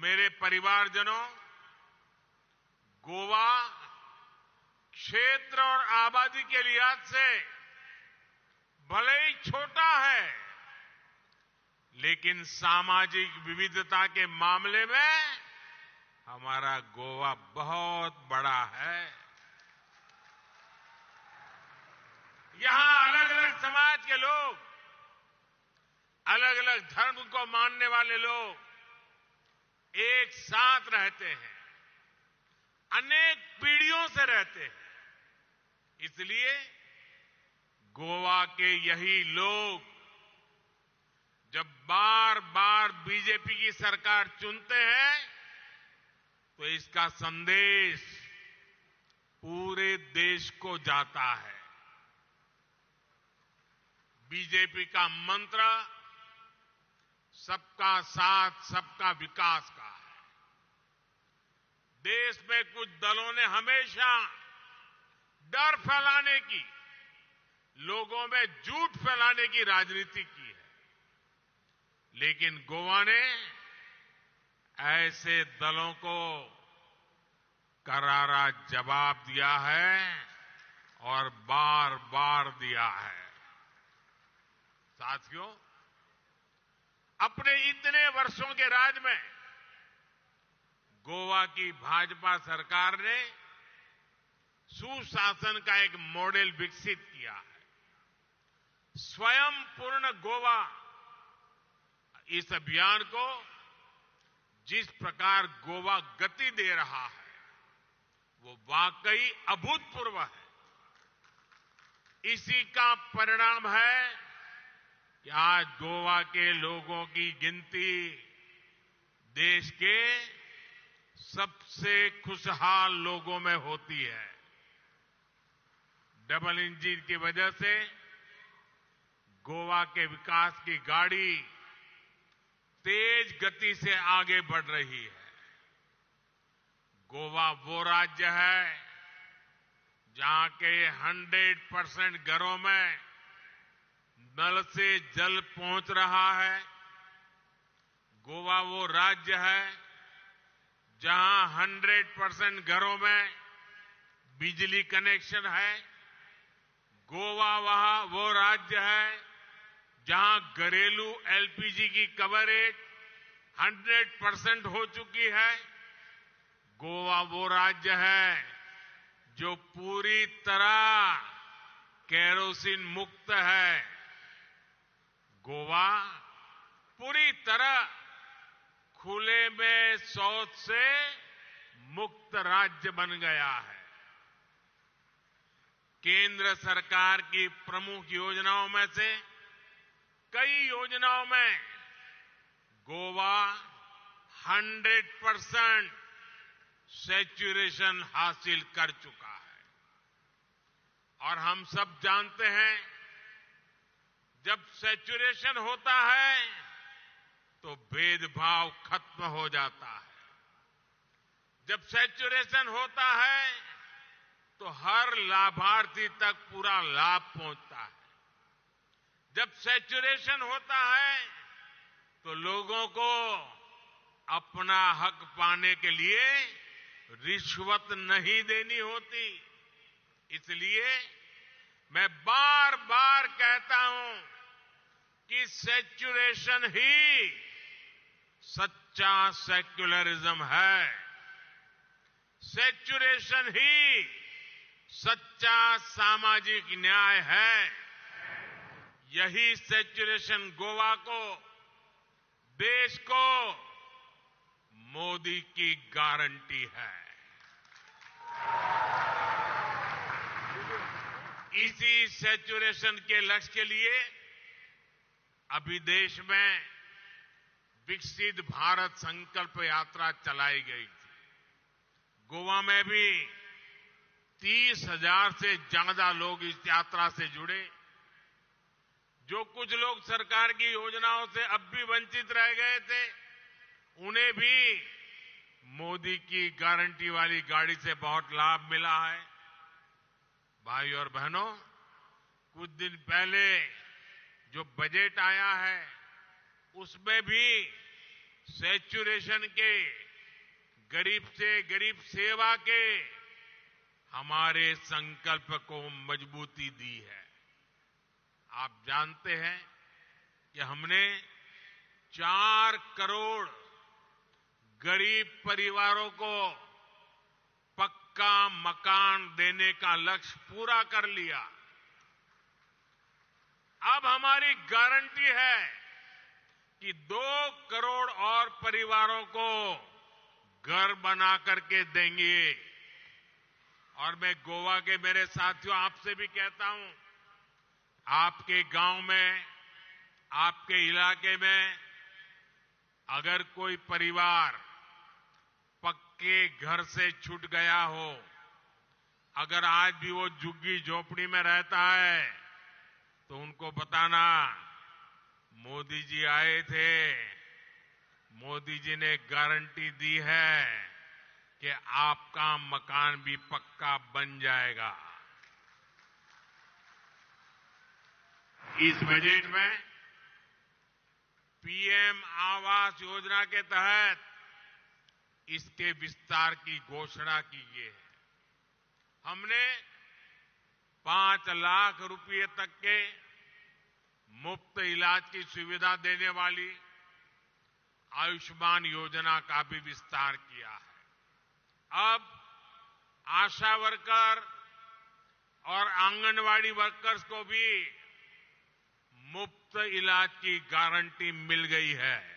मेरे परिवारजनों, गोवा क्षेत्र और आबादी के लिहाज से भले ही छोटा है, लेकिन सामाजिक विविधता के मामले में हमारा गोवा बहुत बड़ा है। यहां अलग अलग समाज के लोग, अलग अलग धर्म को मानने वाले लोग एक साथ रहते हैं, अनेक पीढ़ियों से रहते हैं। इसलिए गोवा के यही लोग जब बार बार बीजेपी की सरकार चुनते हैं तो इसका संदेश पूरे देश को जाता है। बीजेपी का मंत्र सबका साथ, सबका विकास का है। देश में कुछ दलों ने हमेशा डर फैलाने की, लोगों में झूठ फैलाने की राजनीति की है, लेकिन गोवा ने ऐसे दलों को करारा जवाब दिया है और बार बार दिया है। साथियों, अपने इतने वर्षों के राज में गोवा की भाजपा सरकार ने सुशासन का एक मॉडल विकसित किया है। स्वयं पूर्ण गोवा, इस अभियान को जिस प्रकार गोवा गति दे रहा है वो वाकई अभूतपूर्व है। इसी का परिणाम है कि आज गोवा के लोगों की गिनती देश के सबसे खुशहाल लोगों में होती है। डबल इंजन की वजह से गोवा के विकास की गाड़ी तेज गति से आगे बढ़ रही है। गोवा वो राज्य है जहां के 100% घरों में नल से जल पहुंच रहा है। गोवा वो राज्य है जहां 100% घरों में बिजली कनेक्शन है। गोवा वो राज्य है जहां घरेलू एलपीजी की कवरेज 100% हो चुकी है। गोवा वो राज्य है जो पूरी तरह केरोसिन मुक्त है। गोवा पूरी तरह खुले में शौच से मुक्त राज्य बन गया है। केंद्र सरकार की प्रमुख योजनाओं में से कई योजनाओं में गोवा 100% सैचुरेशन हासिल कर चुका है। और हम सब जानते हैं, जब सैचुरेशन होता है तो भेदभाव खत्म हो जाता है। जब सैचुरेशन होता है तो हर लाभार्थी तक पूरा लाभ पहुंचता है। जब सैचुरेशन होता है तो लोगों को अपना हक पाने के लिए रिश्वत नहीं देनी होती। इसलिए मैं बार बार कहता हूं कि सैचुरेशन ही सच्चा सेक्युलरिज्म है। सैचुरेशन ही सच्चा सामाजिक न्याय है। यही सैचुरेशन गोवा को, देश को मोदी की गारंटी है। इसी सैचुरेशन के लक्ष्य के लिए अभी देश में विकसित भारत संकल्प यात्रा चलाई गई थी। गोवा में भी 30,000 से ज्यादा लोग इस यात्रा से जुड़े। जो कुछ लोग सरकार की योजनाओं से अब भी वंचित रह गए थे, उन्हें भी मोदी की गारंटी वाली गाड़ी से बहुत लाभ मिला है। भाई और बहनों, कुछ दिन पहले जो बजट आया है उसमें भी सैचुरेशन के, गरीब से गरीब सेवा के हमारे संकल्प को मजबूती दी है। आप जानते हैं कि हमने 4 करोड़ गरीब परिवारों को पक्का मकान देने का लक्ष्य पूरा कर लिया। अब हमारी गारंटी है कि 2 करोड़ और परिवारों को घर बना करके देंगे। और मैं गोवा के मेरे साथियों आपसे भी कहता हूं, आपके गांव में, आपके इलाके में अगर कोई परिवार पक्के घर से छूट गया हो, अगर आज भी वो झुग्गी झोपड़ी में रहता है, तो उनको बताना मोदी जी आए थे, मोदी जी ने गारंटी दी है कि आपका मकान भी पक्का बन जाएगा। इस बजट में पीएम आवास योजना के तहत इसके विस्तार की घोषणा की गई है। हमने 5 लाख रुपए तक के मुफ्त इलाज की सुविधा देने वाली आयुष्मान योजना का भी विस्तार किया है। अब आशा वर्कर और आंगनवाड़ी वर्कर्स को भी मुफ्त इलाज की गारंटी मिल गई है।